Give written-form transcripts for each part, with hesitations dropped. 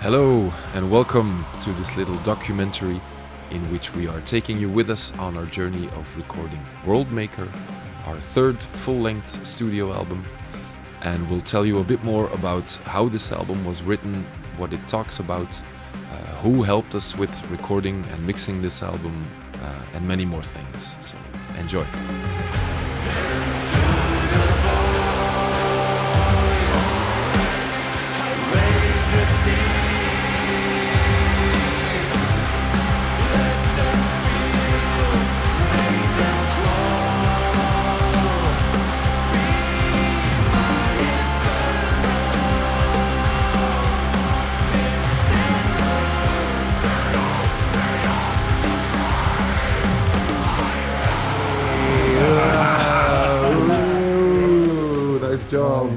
Hello and welcome to this little documentary in which we are taking you with us on our journey of recording World Maker, our third full-length studio album, and we'll tell you a bit more about how this album was written, what it talks about, who helped us with recording and mixing this album, and many more things. So enjoy. Nice job.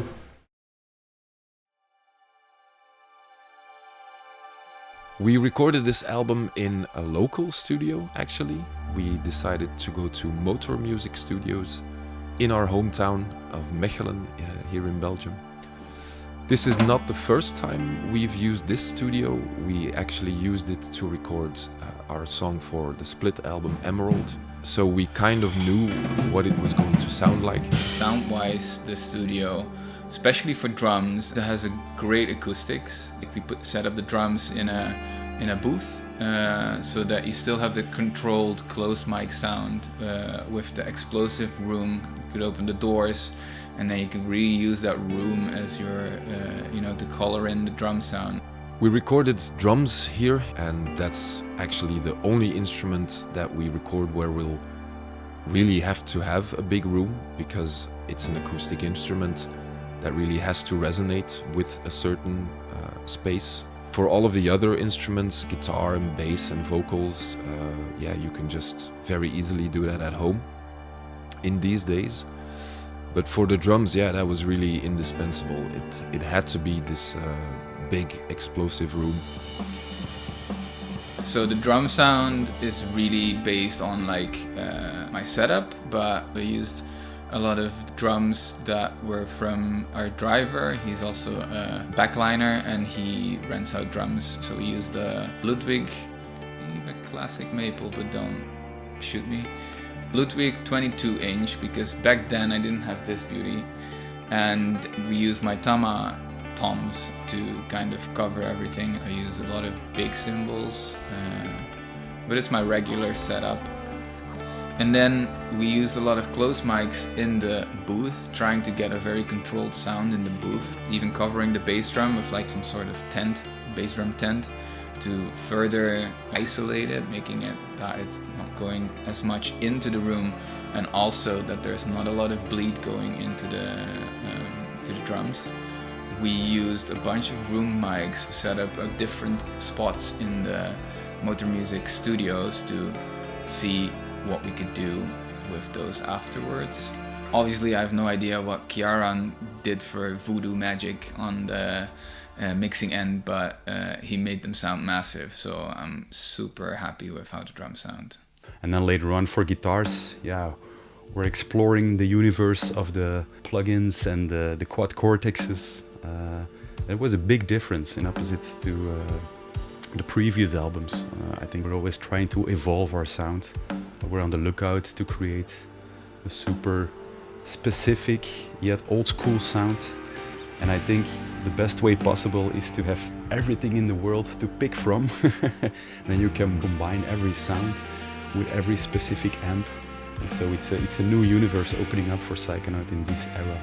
We recorded this album in a local studio, actually. We decided to go to Motor Music Studios in our hometown of Mechelen, here in Belgium. This is not the first time we've used this studio. We actually used it to record our song for the split album Emerald. So we kind of knew what it was going to sound like. Sound-wise, the studio, especially for drums, it has a great acoustics. We set up the drums in a booth so that you still have the controlled closed mic sound with the explosive room. You could open the doors and then you can really use that room as your, to color in the drum sound. We recorded drums here, and that's actually the only instrument that we record where we'll really have to have a big room, because it's an acoustic instrument that really has to resonate with a certain space. For all of the other instruments, guitar and bass and vocals, you can just very easily do that at home in these days. But for the drums, that was really indispensable. It had to be this big explosive room. So the drum sound is really based on my setup, but we used a lot of drums that were from our driver. He's also a backliner and he rents out drums. So we used the Ludwig, a classic maple, but don't shoot me. Ludwig 22-inch, because back then I didn't have this beauty. And we used my Tama toms to kind of cover everything. I use a lot of big cymbals, but it's my regular setup. And then we used a lot of close mics in the booth, trying to get a very controlled sound in the booth, even covering the bass drum with some sort of tent, bass drum tent, to further isolate it, making it that it's not going as much into the room, and also that there's not a lot of bleed going into the drums. We used a bunch of room mics set up at different spots in the Motor Music Studios to see what we could do with those afterwards. Obviously I have no idea what Kiaran did for voodoo magic on the mixing end, but he made them sound massive, so I'm super happy with how the drums sound. And then later on for guitars, we're exploring the universe of the plugins and the quad cortexes. It was a big difference in opposite to the previous albums. I think we're always trying to evolve our sound. We're on the lookout to create a super specific yet old school sound. And I think the best way possible is to have everything in the world to pick from. Then you can combine every sound with every specific amp. And so it's a new universe opening up for Psychonaut in this era.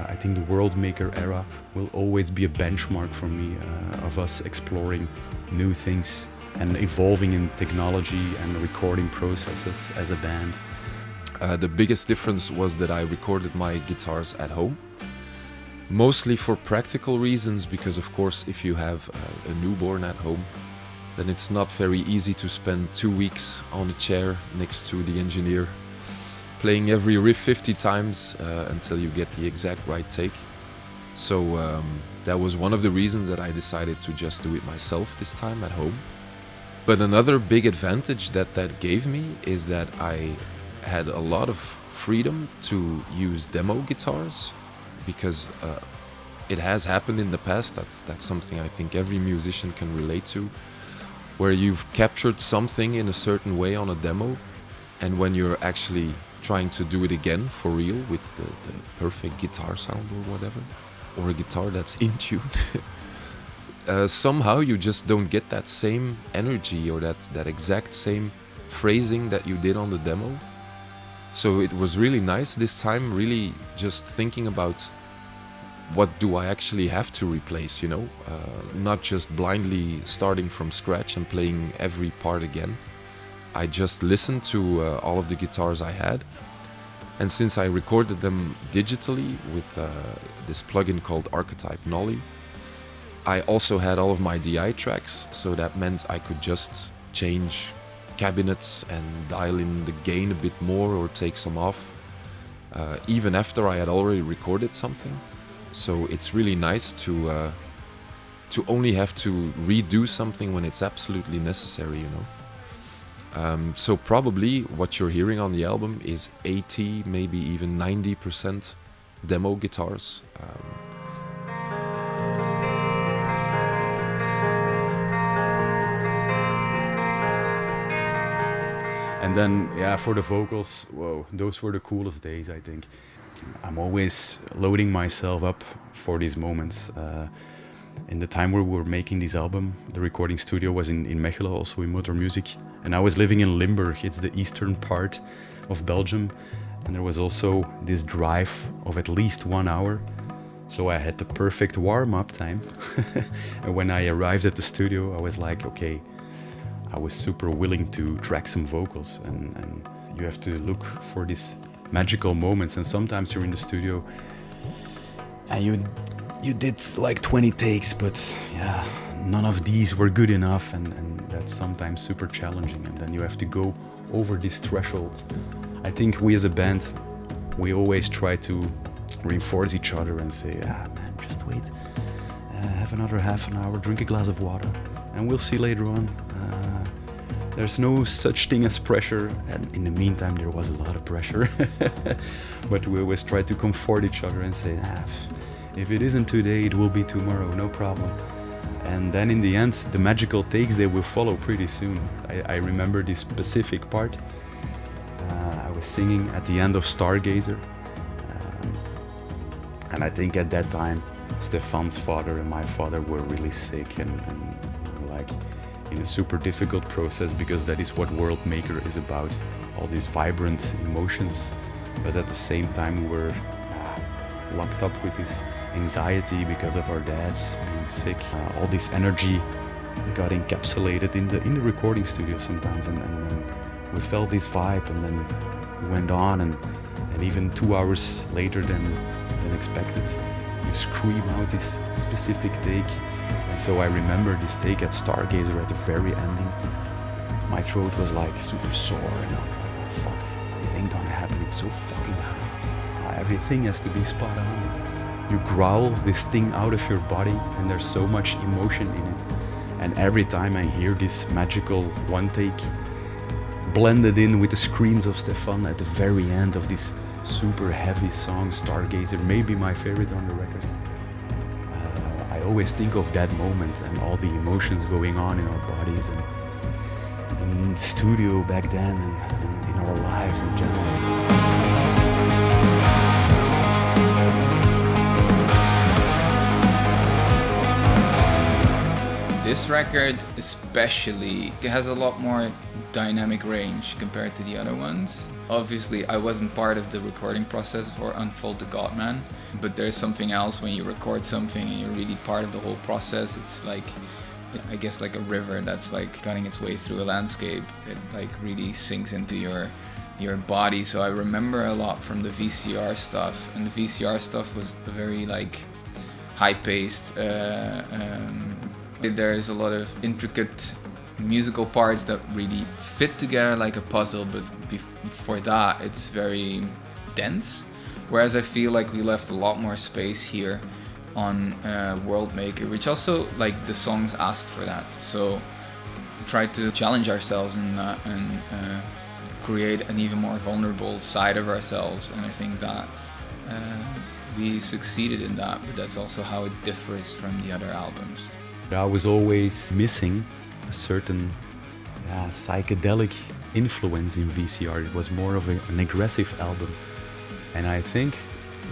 I think the World Maker era will always be a benchmark for me of us exploring new things and evolving in technology and recording processes as a band. The biggest difference was that I recorded my guitars at home, mostly for practical reasons, because of course if you have a newborn at home, then it's not very easy to spend 2 weeks on a chair next to the engineer playing every riff 50 times until you get the exact right take. So that was one of the reasons that I decided to just do it myself this time at home. But another big advantage that gave me is that I had a lot of freedom to use demo guitars, because it has happened in the past. That's something I think every musician can relate to, where you've captured something in a certain way on a demo, and when you're actually trying to do it again for real with the perfect guitar sound or whatever, or a guitar that's in tune, somehow you just don't get that same energy or that exact same phrasing that you did on the demo. So it was really nice this time, really just thinking about what do I actually have to replace, you know, not just blindly starting from scratch and playing every part again. I just listened to all of the guitars I had, and since I recorded them digitally with this plugin called Archetype Nolly, I also had all of my DI tracks, so that meant I could just change cabinets and dial in the gain a bit more or take some off, even after I had already recorded something. So it's really nice to only have to redo something when it's absolutely necessary, you know. So probably what you're hearing on the album is 80, maybe even 90% demo guitars. And then, yeah, for the vocals, whoa, those were the coolest days, I think. I'm always loading myself up for these moments. In the time where we were making this album, the recording studio was in Mechelen, also in Motor Music. And I was living in Limburg, it's the eastern part of Belgium. And there was also this drive of at least 1 hour. So I had the perfect warm-up time. And when I arrived at the studio, I was like, okay, I was super willing to track some vocals. And you have to look for these magical moments. And sometimes you're in the studio and you did like 20 takes, but yeah, none of these were good enough, and that's sometimes super challenging, and then you have to go over this threshold. I think we as a band, we always try to reinforce each other and say, man, just wait, have another half an hour, drink a glass of water, and we'll see later on. There's no such thing as pressure, and in the meantime there was a lot of pressure. But we always try to comfort each other and say, if it isn't today, it will be tomorrow, no problem. And then in the end, the magical takes, they will follow pretty soon. I remember this specific part. I was singing at the end of Stargazer. And I think at that time, Stefan's father and my father were really sick and like in a super difficult process, because that is what World Maker is about. All these vibrant emotions. But at the same time, we were locked up with this anxiety because of our dads being sick. All this energy got encapsulated in the recording studio sometimes, and we felt this vibe, and then we went on, and even 2 hours later than expected, you scream out this specific take. And so I remember this take at Stargazer at the very ending. My throat was like super sore, and I was like, oh fuck, this ain't gonna happen, it's so fucking high. Everything has to be spot on. You growl this thing out of your body, and there's so much emotion in it. And every time I hear this magical one take blended in with the screams of Stefan at the very end of this super heavy song, Stargazer, maybe my favorite on the record. I always think of that moment and all the emotions going on in our bodies and in the studio back then, and in our lives in general. This record especially, it has a lot more dynamic range compared to the other ones. Obviously, I wasn't part of the recording process for Unfold the Godman, but there's something else when you record something and you're really part of the whole process. It's like, I guess, like a river that's like cutting its way through a landscape. It like really sinks into your body. So I remember a lot from the VCR stuff, and the VCR stuff was very like high-paced. There's a lot of intricate musical parts that really fit together like a puzzle, but before that it's very dense. Whereas I feel like we left a lot more space here on World Maker, which also like the songs asked for that. So we tried to challenge ourselves and create an even more vulnerable side of ourselves, and I think that we succeeded in that, but that's also how it differs from the other albums. I was always missing a certain psychedelic influence in VCR. It was more of an aggressive album. And I think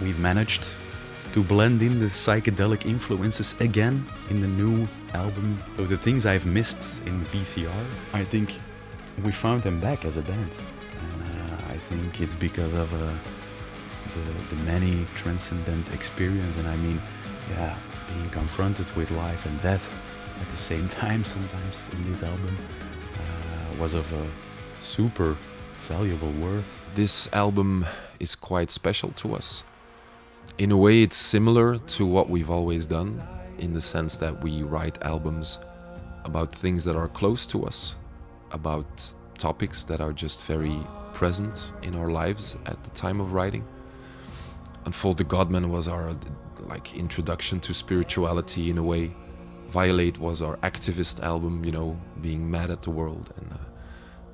we've managed to blend in the psychedelic influences again in the new album. So the things I've missed in VCR, I think we found them back as a band. And I think it's because of the many transcendent experience. And I mean, being confronted with life and death at the same time sometimes in this album was of a super valuable worth. This album is quite special to us. In a way, it's similar to what we've always done, in the sense that we write albums about things that are close to us, about topics that are just very present in our lives at the time of writing. Unfold the Godman was our introduction to spirituality in a way. Violate was our activist album, being mad at the world and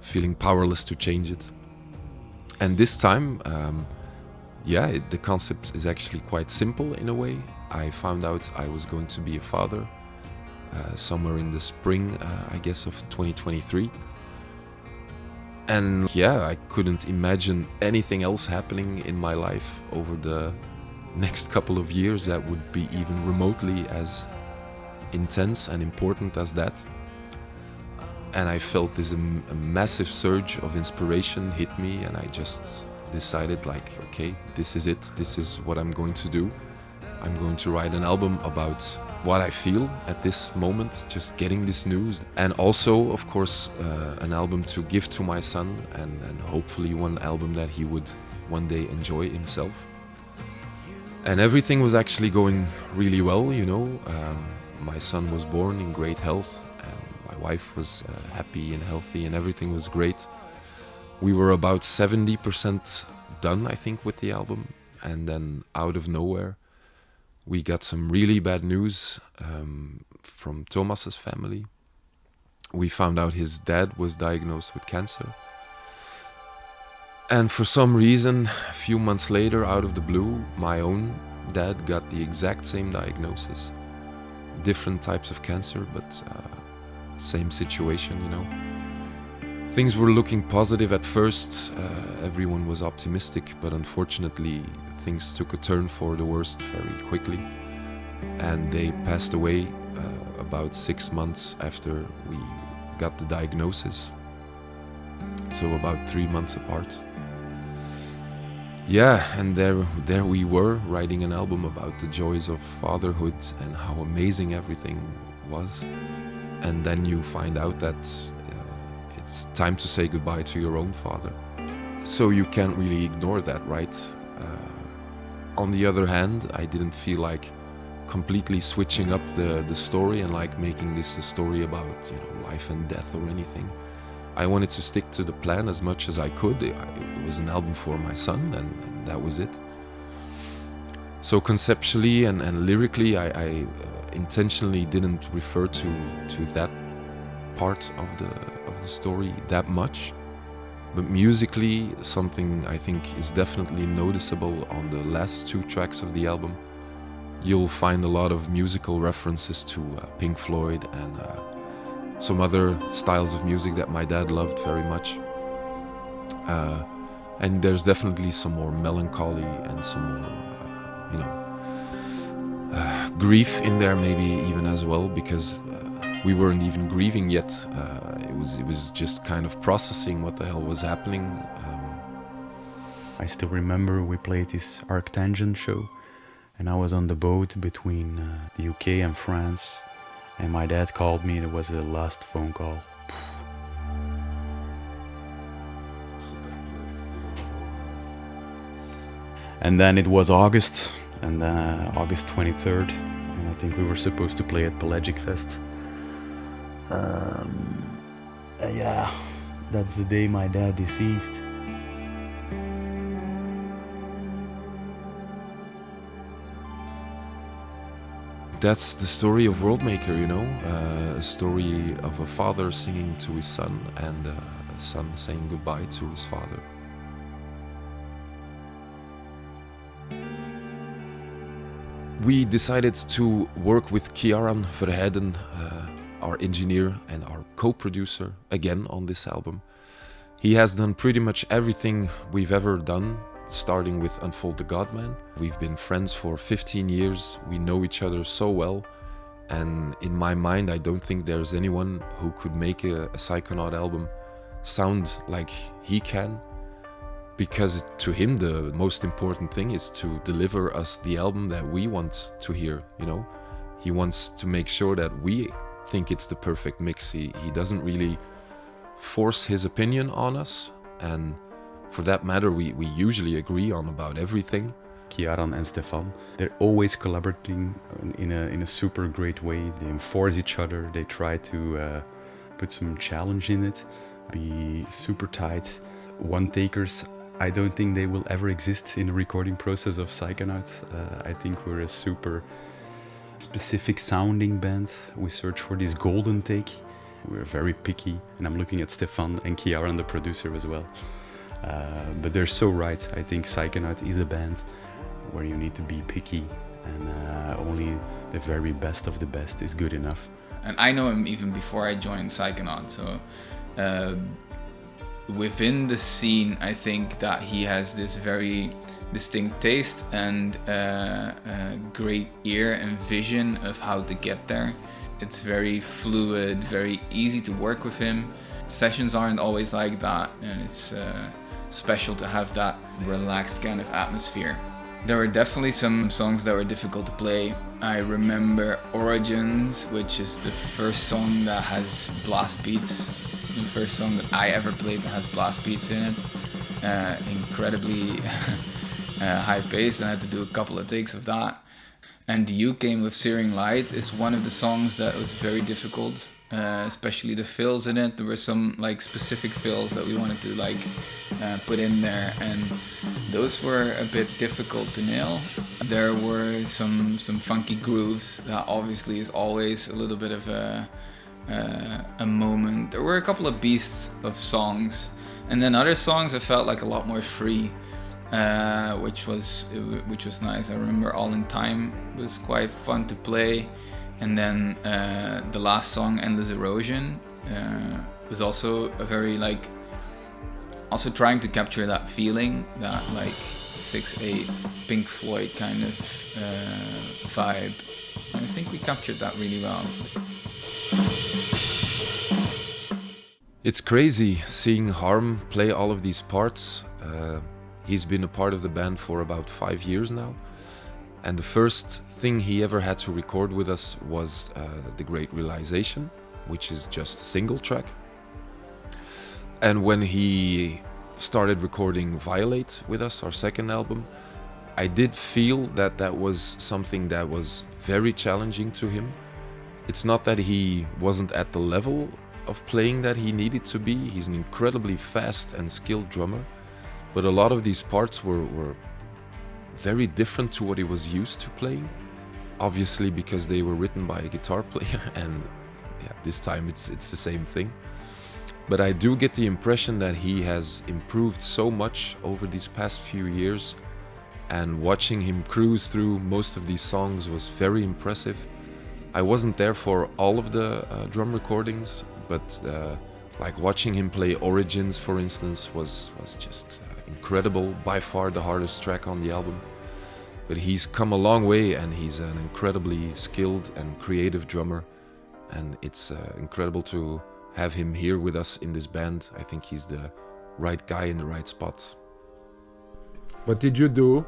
feeling powerless to change it. And this time, the concept is actually quite simple in a way. I found out I was going to be a father somewhere in the spring, I guess, of 2023. And I couldn't imagine anything else happening in my life over the next couple of years that would be even remotely as intense and important as that. And I felt this a massive surge of inspiration hit me, and I just decided okay, this is it, this is what I'm going to do. I'm going to write an album about what I feel at this moment, just getting this news. And also, of course, an album to give to my son, and hopefully one album that he would one day enjoy himself. And everything was actually going really well, my son was born in great health, and my wife was happy and healthy, and everything was great. We were about 70% done, I think, with the album. And then out of nowhere, we got some really bad news from Thomas's family. We found out his dad was diagnosed with cancer. And for some reason, a few months later, out of the blue, my own dad got the exact same diagnosis. Different types of cancer, but same situation, Things were looking positive at first. Everyone was optimistic, but unfortunately, things took a turn for the worst very quickly. And they passed away about 6 months after we got the diagnosis. So about 3 months apart. And there we were, writing an album about the joys of fatherhood and how amazing everything was. And then you find out that it's time to say goodbye to your own father. So you can't really ignore that, right? On the other hand, I didn't feel like completely switching up the story and making this a story about life and death or anything. I wanted to stick to the plan as much as I could. It was an album for my son, and that was it. So conceptually and lyrically, I intentionally didn't refer to that part of the story that much. But musically, something I think is definitely noticeable on the last 2 tracks of the album. You'll find a lot of musical references to Pink Floyd and some other styles of music that my dad loved very much. And there's definitely some more melancholy and some more, grief in there maybe even as well, because we weren't even grieving yet. It was just kind of processing what the hell was happening. I still remember we played this Arctangent show, and I was on the boat between the UK and France, and my dad called me, and it was the last phone call. And then it was August, and August 23rd, and I think we were supposed to play at Pelagic Fest. That's the day my dad deceased. That's the story of Worldmaker, a story of a father singing to his son and a son saying goodbye to his father. We decided to work with Kjaran Verheiden, our engineer and our co-producer, again on this album. He has done pretty much everything we've ever done, starting with Unfold the Godman. We've been friends for 15 years, we know each other so well, and in my mind I don't think there's anyone who could make a Psychonaut album sound like he can, because to him the most important thing is to deliver us the album that we want to hear, you know? He wants to make sure that we think it's the perfect mix. He doesn't really force his opinion on us, and for that matter we usually agree on about everything. Kjaran and Stefan, they're always collaborating in a super great way. They enforce each other, they try to put some challenge in it, be super tight. One-takers, I don't think they will ever exist in the recording process of Psychonaut. I think we're a super specific sounding band. We search for this golden take. We're very picky, and I'm looking at Stefan and Kjaran, the producer, as well. But they're so right. I think Psychonaut is a band where you need to be picky, and only the very best of the best is good enough. And I know him even before I joined Psychonaut, so within the scene I think that he has this very distinct taste and great ear and vision of how to get there. It's very fluid, very easy to work with him. Sessions aren't always like that, and it's special to have that relaxed kind of atmosphere. There were definitely some songs that were difficult to play. I remember Origins, which is the first song that has blast beats. The first song that I ever played that has blast beats in it. Incredibly high paced, and I had to do a couple of takes of that. And You Came with Searing Light is one of the songs that was very difficult, especially the fills in it. There were some like specific fills that we wanted to like put in there, and those were a bit difficult to nail. There were some funky grooves that obviously is always a little bit of a moment. There were a couple of beasts of songs, and then other songs I felt like a lot more free. Which was nice. I remember All in Time was quite fun to play, and then the last song, Endless Erosion, was also a very like, also trying to capture that feeling, that like 6/8 Pink Floyd kind of vibe. And I think we captured that really well. It's crazy seeing Harm play all of these parts. He's been a part of the band for about 5 years now, and the first thing he ever had to record with us was The Great Realization, which is just a single track. And when he started recording Violate with us, our second album, I did feel that that was something that was very challenging to him. It's not that he wasn't at the level of playing that he needed to be. He's an incredibly fast and skilled drummer. But a lot of these parts were very different to what he was used to playing. Obviously because they were written by a guitar player, and yeah, this time it's the same thing. But I do get the impression that he has improved so much over these past few years, and watching him cruise through most of these songs was very impressive. I wasn't there for all of the drum recordings, but like watching him play Origins, for instance, was just incredible. By far the hardest track on the album. But he's come a long way, and he's an incredibly skilled and creative drummer, and it's incredible to have him here with us in this band. I think he's the right guy in the right spot. What did you do?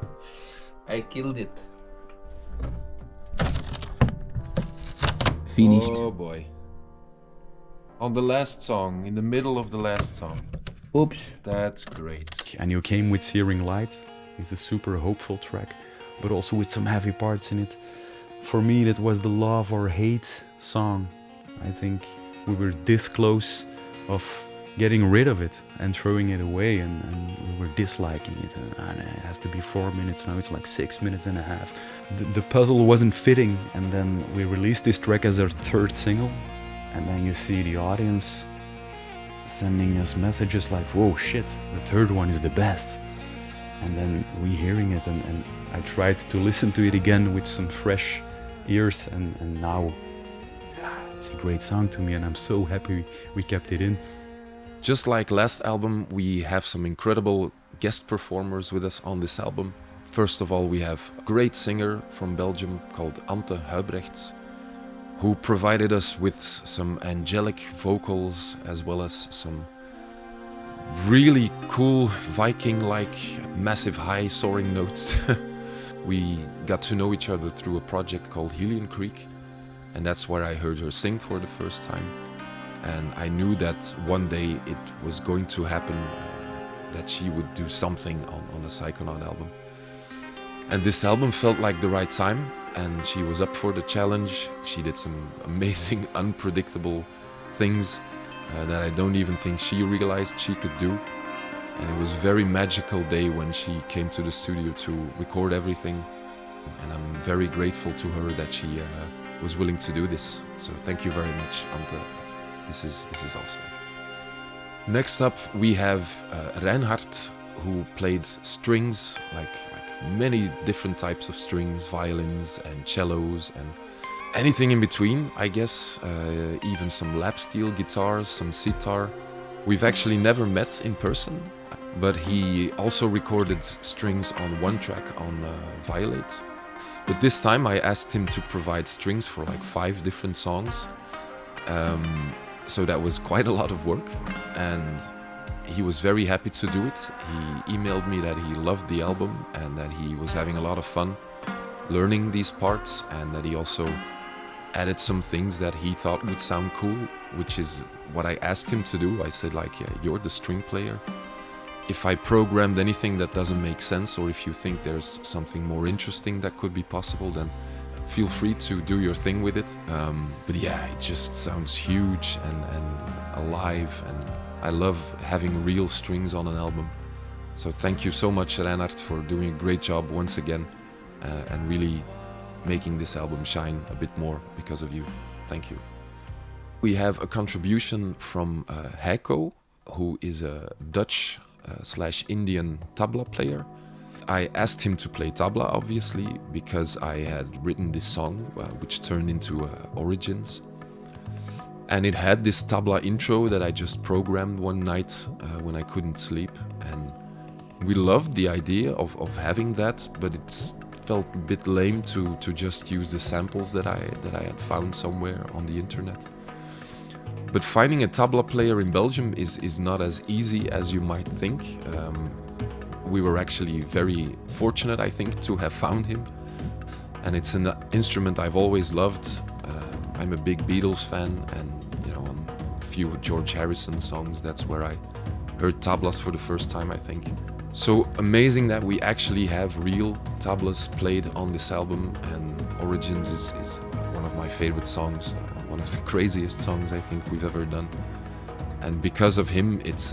I killed it. Finished. Oh boy. On the last song, in the middle of the last song. Oops. That's great. And You Came with Searing Light is a super hopeful track, but also with some heavy parts in it. For me, that was the love or hate song. I think we were this close of getting rid of it and throwing it away, and we were disliking it. And it has to be 4 minutes, now it's like 6 minutes and a half. The puzzle wasn't fitting, and then we released this track as our third single, and then you see the audience sending us messages like, whoa, shit, the third one is the best. And then re-hearing it, and I tried to listen to it again with some fresh ears, and now it's a great song to me, and I'm so happy we kept it in. Just like last album, we have some incredible guest performers with us on this album. First of all, we have a great singer from Belgium called Ante Huibrechts, who provided us with some angelic vocals as well as some really cool Viking-like massive high soaring notes. We got to know each other through a project called Helion Creek, and that's where I heard her sing for the first time. And I knew that one day it was going to happen, that she would do something on the Psychonaut album. And this album felt like the right time, and she was up for the challenge. She did some amazing, unpredictable things that I don't even think she realized she could do. And it was a very magical day when she came to the studio to record everything. And I'm very grateful to her that she was willing to do this. So thank you very much, Ante. This is awesome. Next up, we have Reinhard, who played strings, like many different types of strings, violins and cellos and anything in between, I guess. Even some lap steel guitars, some sitar. We've actually never met in person, but he also recorded strings on one track on Violate. But this time I asked him to provide strings for like 5 different songs. So that was quite a lot of work, and he was very happy to do it. He emailed me that he loved the album and that he was having a lot of fun learning these parts, and that he also added some things that he thought would sound cool, which is what I asked him to do. I said, like, yeah, you're the string player. If I programmed anything that doesn't make sense, or if you think there's something more interesting that could be possible, then feel free to do your thing with it. But yeah, it just sounds huge and alive, and I love having real strings on an album. So thank you so much, Reinhard, for doing a great job once again, and really making this album shine a bit more because of you. Thank you. We have a contribution from Heiko, who is a Dutch / Indian tabla player. I asked him to play tabla, obviously, because I had written this song, which turned into Origins. And it had this tabla intro that I just programmed one night when I couldn't sleep. And we loved the idea of having that, but it felt a bit lame to just use the samples that I had found somewhere on the internet. But finding a tabla player in Belgium is not as easy as you might think. We were actually very fortunate, I think, to have found him. And it's an instrument I've always loved. I'm a big Beatles fan, and on a few George Harrison songs, that's where I heard tablas for the first time, I think. So amazing that we actually have real tablas played on this album, and Origins is one of my favorite songs, one of the craziest songs I think we've ever done. And because of him, it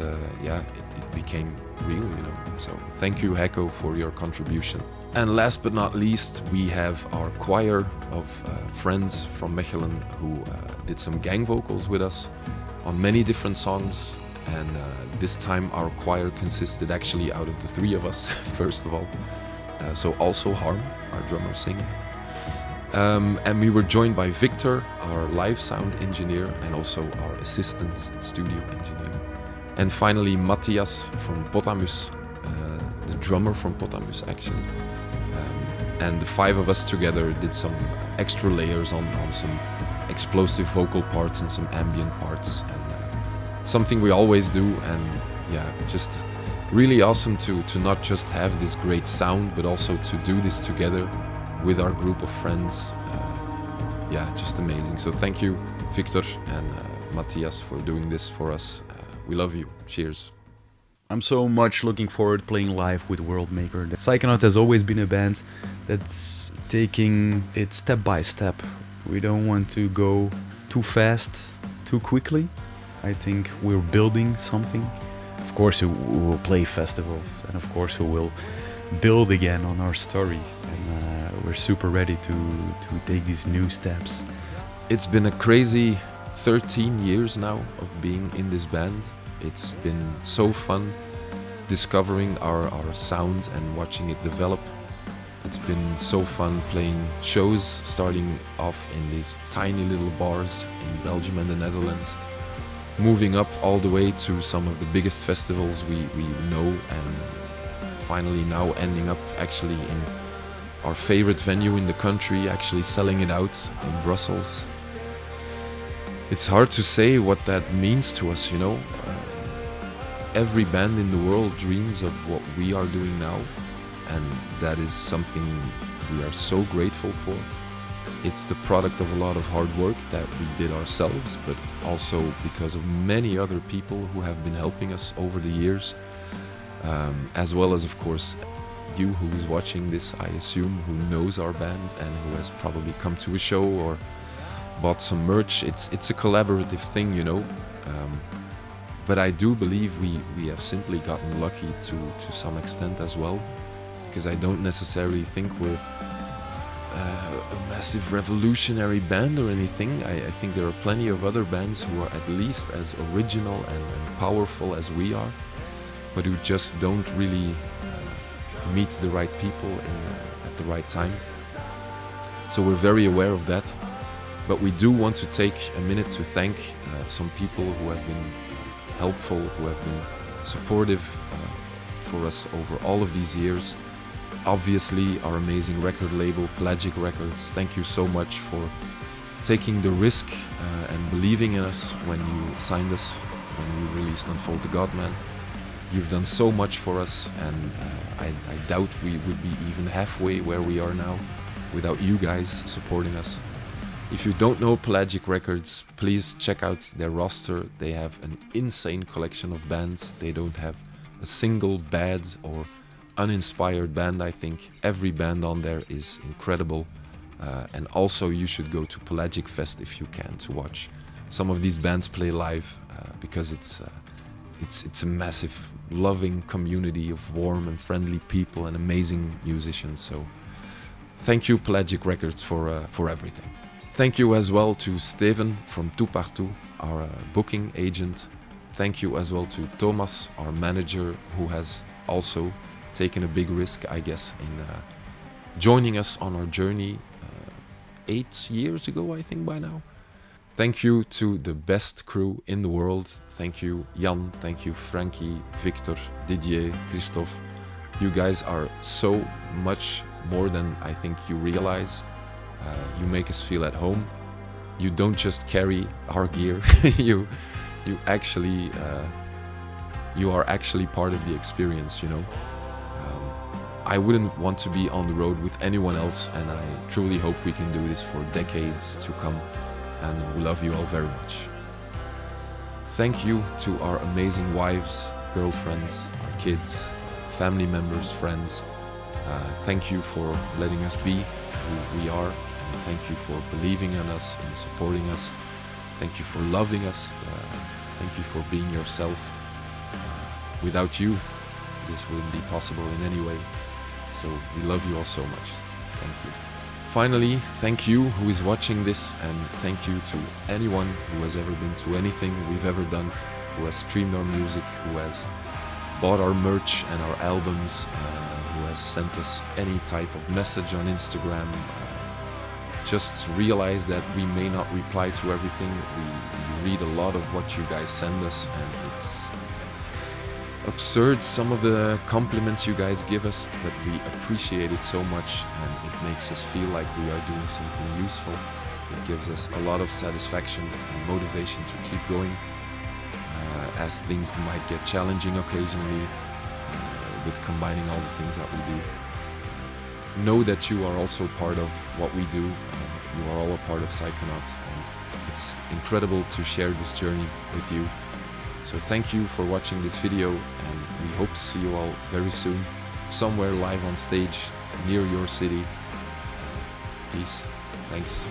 became real, So thank you, Heiko, for your contribution. And last but not least, we have our choir of friends from Mechelen who did some gang vocals with us on many different songs. And this time our choir consisted actually out of the 3 of us, first of all. So also Harm, our drummer, singing. And we were joined by Victor, our live sound engineer, and also our assistant studio engineer. And finally Matthias from Potamus, the drummer from Potamus actually. And the 5 of us together did some extra layers on some explosive vocal parts and some ambient parts. And something we always do, and just really awesome to not just have this great sound, but also to do this together with our group of friends. Just amazing. So thank you, Victor and Matthias, for doing this for us. We love you. Cheers. I'm so much looking forward to playing live with Worldmaker. Psychonaut has always been a band that's taking it step by step. We don't want to go too fast, too quickly. I think we're building something. Of course, we will play festivals, and of course, we will build again on our story. And we're super ready to take these new steps. It's been a crazy 13 years now of being in this band. It's been so fun discovering our sound and watching it develop. It's been so fun playing shows, starting off in these tiny little bars in Belgium and the Netherlands, moving up all the way to some of the biggest festivals we know, and finally now ending up actually in our favorite venue in the country, actually selling it out in Brussels. It's hard to say what that means to us, you know. Every band in the world dreams of what we are doing now, and that is something we are so grateful for. It's the product of a lot of hard work that we did ourselves, but also because of many other people who have been helping us over the years, as well as, of course, you who is watching this, I assume, who knows our band and who has probably come to a show or bought some merch. It's a collaborative thing, you know. But I do believe we have simply gotten lucky to some extent as well, because I don't necessarily think we're a massive revolutionary band or anything. I think there are plenty of other bands who are at least as original and powerful as we are, but who just don't really meet the right people at the right time. So we're very aware of that, but we do want to take a minute to thank some people who have been helpful, who have been supportive for us over all of these years. Obviously, our amazing record label, Pelagic Records, thank you so much for taking the risk and believing in us when you signed us, when we released Unfold the Godman. You've done so much for us, and I doubt we would be even halfway where we are now without you guys supporting us. If you don't know Pelagic Records, please check out their roster. They have an insane collection of bands. They don't have a single bad or uninspired band. I think every band on there is incredible, and also you should go to Pelagic Fest if you can to watch some of these bands play live, because it's a massive, loving community of warm and friendly people and amazing musicians. So thank you, Pelagic Records, for everything. Thank you as well to Steven from Tout Partout, our booking agent. Thank you as well to Thomas, our manager, who has also taken a big risk, I guess, in joining us on our journey 8 years ago, I think, by now. Thank you to the best crew in the world. Thank you, Jan. Thank you, Frankie, Victor, Didier, Christophe. You guys are so much more than I think you realize. You make us feel at home. You don't just carry our gear. you actually you are actually part of the experience, you know. I wouldn't want to be on the road with anyone else, and I truly hope we can do this for decades to come, and we love you all very much. Thank you to our amazing wives, girlfriends, our kids, family members, friends. Thank you for letting us be who we are, and thank you for believing in us and supporting us. Thank you for loving us. Thank you for being yourself. Without you, this wouldn't be possible in any way. So we love you all so much. Thank you. Finally, thank you who is watching this, and thank you to anyone who has ever been to anything we've ever done, who has streamed our music, who has bought our merch and our albums, who has sent us any type of message on Instagram. Just realize that we may not reply to everything. We read a lot of what you guys send us, and it's absurd, some of the compliments you guys give us, but we appreciate it so much, and it makes us feel like we are doing something useful. It gives us a lot of satisfaction and motivation to keep going, as things might get challenging occasionally with combining all the things that we do. Know that you are also part of what we do. You are all a part of PSYCHONAUT, and it's incredible to share this journey with you. So thank you for watching this video, and we hope to see you all very soon, somewhere live on stage near your city. Peace. Thanks.